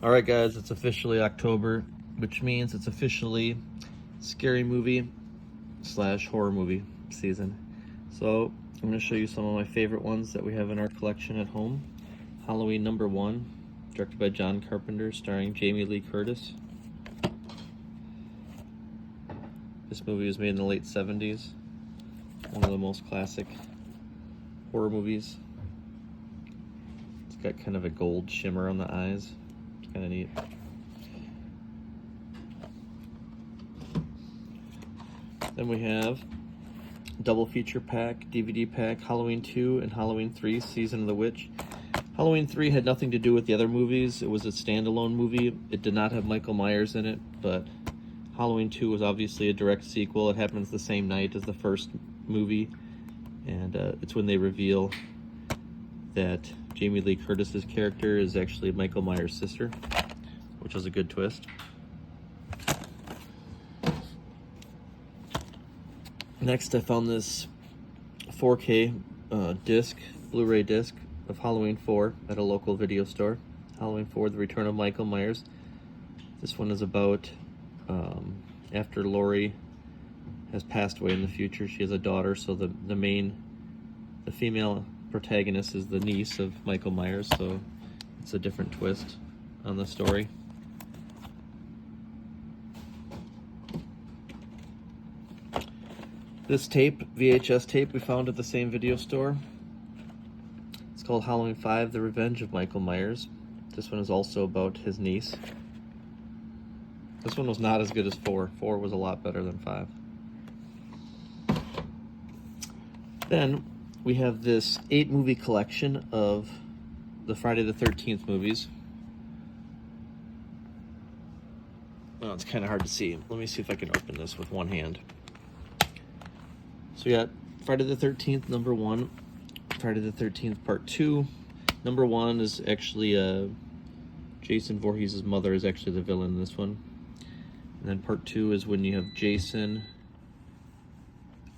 Alright guys, it's officially October, which means it's officially scary movie / horror movie season. So I'm going to show you some of my favorite ones that we have in our collection at home. Halloween #1, directed by John Carpenter, starring Jamie Lee Curtis. This movie was made in the late 70s. One of the most classic horror movies. It's got kind of a gold shimmer on the eyes. It's kind of neat. Then we have double feature pack, DVD pack, Halloween 2 and Halloween 3, Season of the Witch. Halloween 3 had nothing to do with the other movies. It was a standalone movie. It did not have Michael Myers in it, but Halloween 2 was obviously a direct sequel. It happens the same night as the first movie, and it's when they reveal that Jamie Lee Curtis's character is actually Michael Myers' sister, which was a good twist. Next, I found this 4K disc, Blu-ray disc of Halloween 4 at a local video store. Halloween 4, The Return of Michael Myers. This one is about after Laurie has passed away in the future. She has a daughter, so the female protagonist is the niece of Michael Myers, so it's a different twist on the story. This tape, VHS tape, we found at the same video store. It's called Halloween 5, The Revenge of Michael Myers. This one is also about his niece. This one was not as good as 4. 4 was a lot better than 5. Then we have this 8-movie collection of the Friday the 13th movies. Oh, it's kind of hard to see. Let me see if I can open this with one hand. So we got Friday the 13th, #1, Friday the 13th, Part 2. #1 is actually Jason Voorhees' mother is actually the villain in this one. And then Part 2 is when you have Jason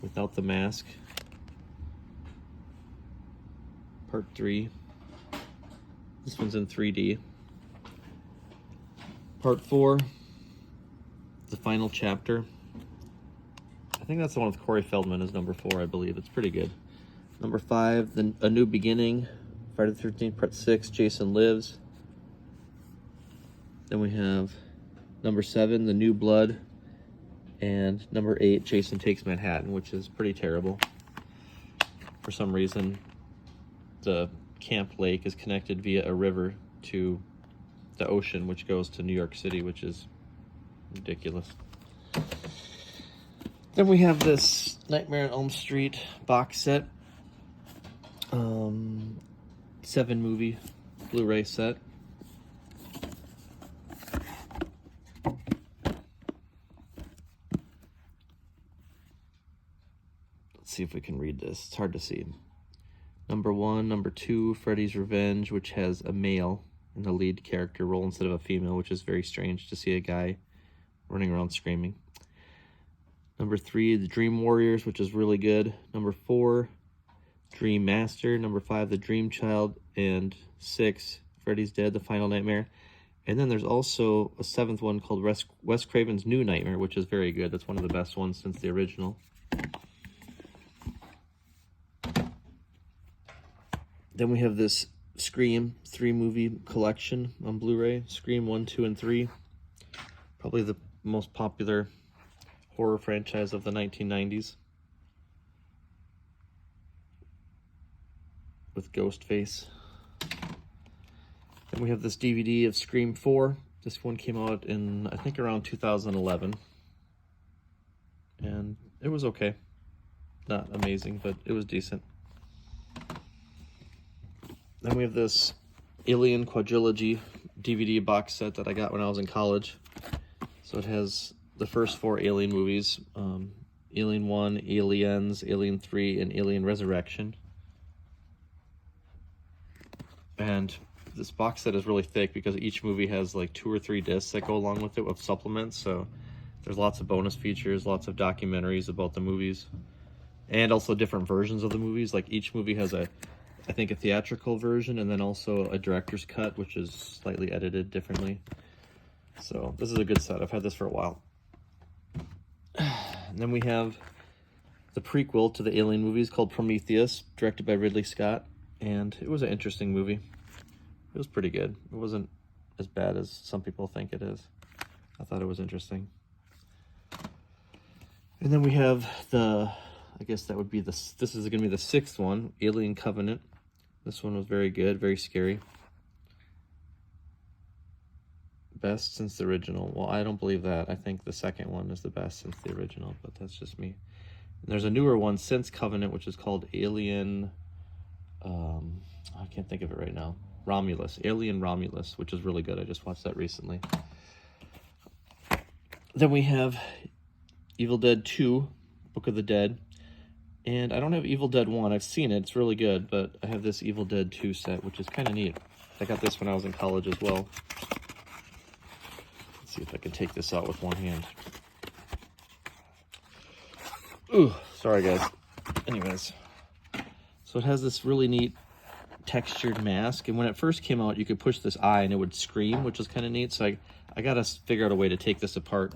without the mask. Part 3. This one's in 3D. Part 4, the final chapter. I think that's the one with Corey Feldman as #4, I believe. It's pretty good. #5, A New Beginning, Friday the 13th, Part 6, Jason Lives. Then we have #7, The New Blood, and #8, Jason Takes Manhattan, which is pretty terrible. For some reason, the Camp Lake is connected via a river to the ocean, which goes to New York City, which is ridiculous. Then we have this Nightmare on Elm Street box set, 7-movie Blu-ray set. Let's see if we can read this. It's hard to see. #1, #2, Freddy's Revenge, which has a male in the lead character role instead of a female, which is very strange to see a guy running around screaming. #3, The Dream Warriors, which is really good. #4, Dream Master. #5, The Dream Child. And 6, Freddy's Dead, The Final Nightmare. And then there's also a 7th one called Wes Craven's New Nightmare, which is very good. That's one of the best ones since the original. Then we have this Scream 3-movie collection on Blu-ray. Scream 1, 2, and 3. Probably the most popular horror franchise of the 1990s. With Ghostface. Then we have this DVD of Scream 4. This one came out in, I think, around 2011. And it was okay. Not amazing, but it was decent. Then we have this Alien Quadrilogy DVD box set that I got when I was in college. So it has the first 4 Alien movies, Alien 1, Aliens, Alien 3, and Alien Resurrection. And this box set is really thick because each movie has like 2 or 3 discs that go along with it with supplements. So there's lots of bonus features, lots of documentaries about the movies, and also different versions of the movies. Like each movie has a I think, a theatrical version and then also a director's cut, which is slightly edited differently. So this is a good set. I've had this for a while. And then we have the prequel to the Alien movies called Prometheus, directed by Ridley Scott. And it was an interesting movie. It was pretty good. It wasn't as bad as some people think it is. I thought it was interesting. And then we have I guess that would be this is going to be the 6th one, Alien Covenant. This one was very good, very scary. Best since the original. Well, I don't believe that. I think the second one is the best since the original, but that's just me. And there's a newer one since Covenant, which is called Alien, I can't think of it right now. Romulus, Alien Romulus, which is really good. I just watched that recently. Then we have Evil Dead 2, Book of the Dead. And I don't have Evil Dead 1. I've seen it. It's really good, but I have this Evil Dead 2 set, which is kind of neat. I got this when I was in college as well. Let's see if I can take this out with one hand. Ooh, sorry guys. Anyways, so it has this really neat textured mask, and when it first came out, you could push this eye and it would scream, which was kind of neat. So I got to figure out a way to take this apart,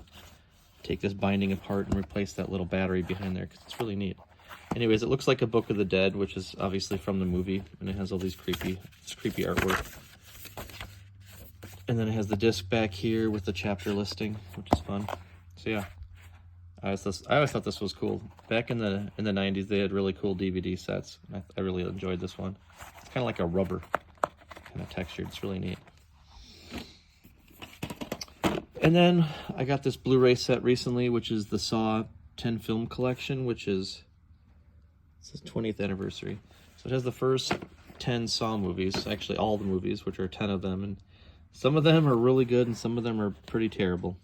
take this binding apart, and replace that little battery behind there, because it's really neat. Anyways, it looks like a Book of the Dead, which is obviously from the movie, and it has all these creepy artwork. And then it has the disc back here with the chapter listing, which is fun. So yeah, I always thought this was cool. Back in the 90s, they had really cool DVD sets. I really enjoyed this one. It's kind of like a rubber kind of texture. It's really neat. And then I got this Blu-ray set recently, which is the Saw 10 film collection, which is, it's his 20th anniversary. So it has the first 10 Saw movies, actually all the movies, which are 10 of them. And some of them are really good and some of them are pretty terrible.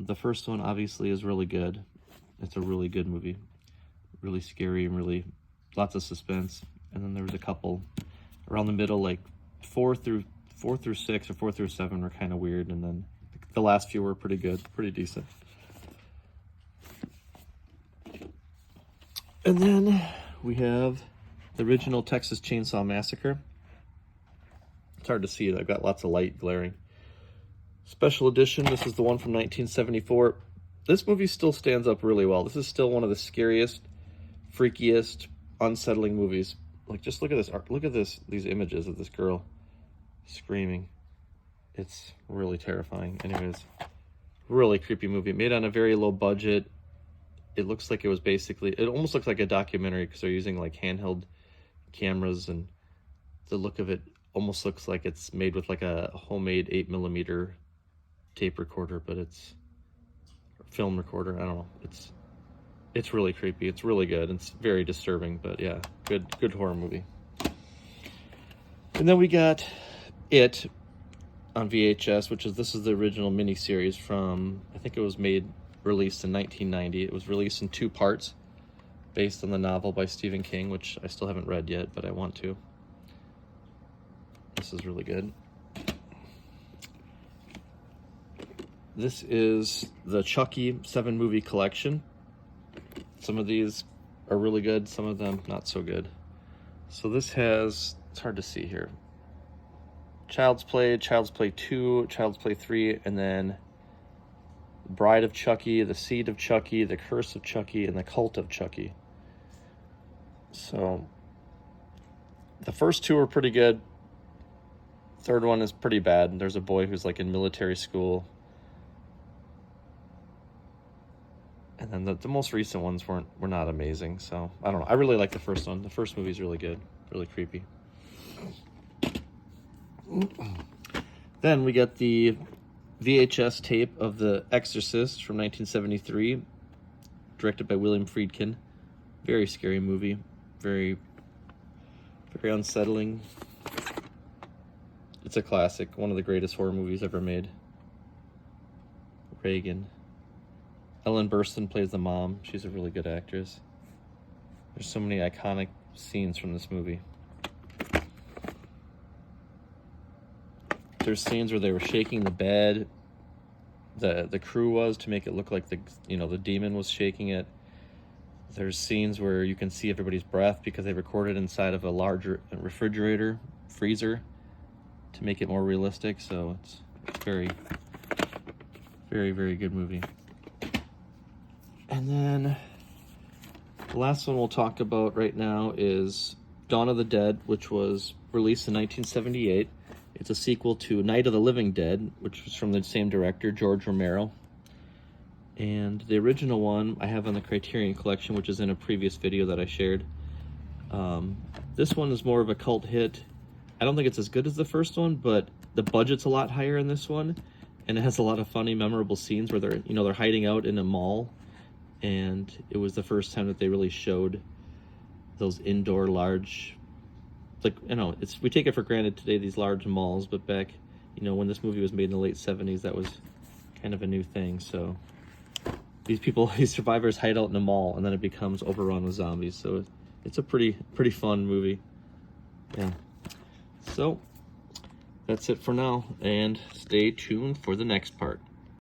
The first one obviously is really good. It's a really good movie. Really scary and really lots of suspense. And then there was a couple around the middle, like 4 through 6 or 4 through 7 were kind of weird. And then the last few were pretty good, pretty decent. And then we have the original Texas Chainsaw Massacre. It's hard to see it. I've got lots of light glaring. Special edition. This is the one from 1974. This movie still stands up really well. This is still one of the scariest, freakiest, unsettling movies. Like, just look at this art. Look at these images of this girl screaming. It's really terrifying. Anyways, really creepy movie. Made on a very low budget. It looks like it was basically, it almost looks like a documentary because they're using like handheld cameras, and the look of it almost looks like it's made with like a homemade 8mm tape recorder, but it's a film recorder. I don't know. It's really creepy. It's really good. It's very disturbing, but yeah, good horror movie. And then we got It on VHS, this is the original miniseries from, I think it was released in 1990. It was released in 2 parts based on the novel by Stephen King, which I still haven't read yet, but I want to. This is really good. This is the Chucky 7 movie collection. Some of these are really good, some of them not so good. So this has, it's hard to see here, Child's Play 2, Child's Play 3, and then Bride of Chucky, The Seed of Chucky, The Curse of Chucky, and The Cult of Chucky. So the first 2 are pretty good. Third one is pretty bad. There's a boy who's like in military school. And then the most recent ones were not amazing. So I don't know. I really like the first one. The first movie's really good, really creepy. Then we got the VHS tape of The Exorcist from 1973, directed by William Friedkin. Very scary movie, very unsettling. It's a classic, one of the greatest horror movies ever made. Reagan. Ellen Burstyn plays the mom. She's a really good actress. There's so many iconic scenes from this movie. There's scenes where they were shaking the bed. The crew was, to make it look like the demon was shaking it. There's scenes where you can see everybody's breath because they recorded inside of a larger refrigerator, freezer, to make it more realistic. So it's very, very good movie. And then the last one we'll talk about right now is Dawn of the Dead, which was released in 1978. It's a sequel to Night of the Living Dead, which was from the same director, George Romero. And the original one I have on the Criterion Collection, which is in a previous video that I shared. This one is more of a cult hit. I don't think it's as good as the first one, but the budget's a lot higher in this one, and it has a lot of funny, memorable scenes where they're hiding out in a mall, and it was the first time that they really showed those indoor large, like, we take it for granted today, these large malls, but back, when this movie was made in the late 70s, that was kind of a new thing. So these survivors hide out in a mall, and then it becomes overrun with zombies. So it's a pretty fun movie. Yeah. So that's it for now, and stay tuned for the next part.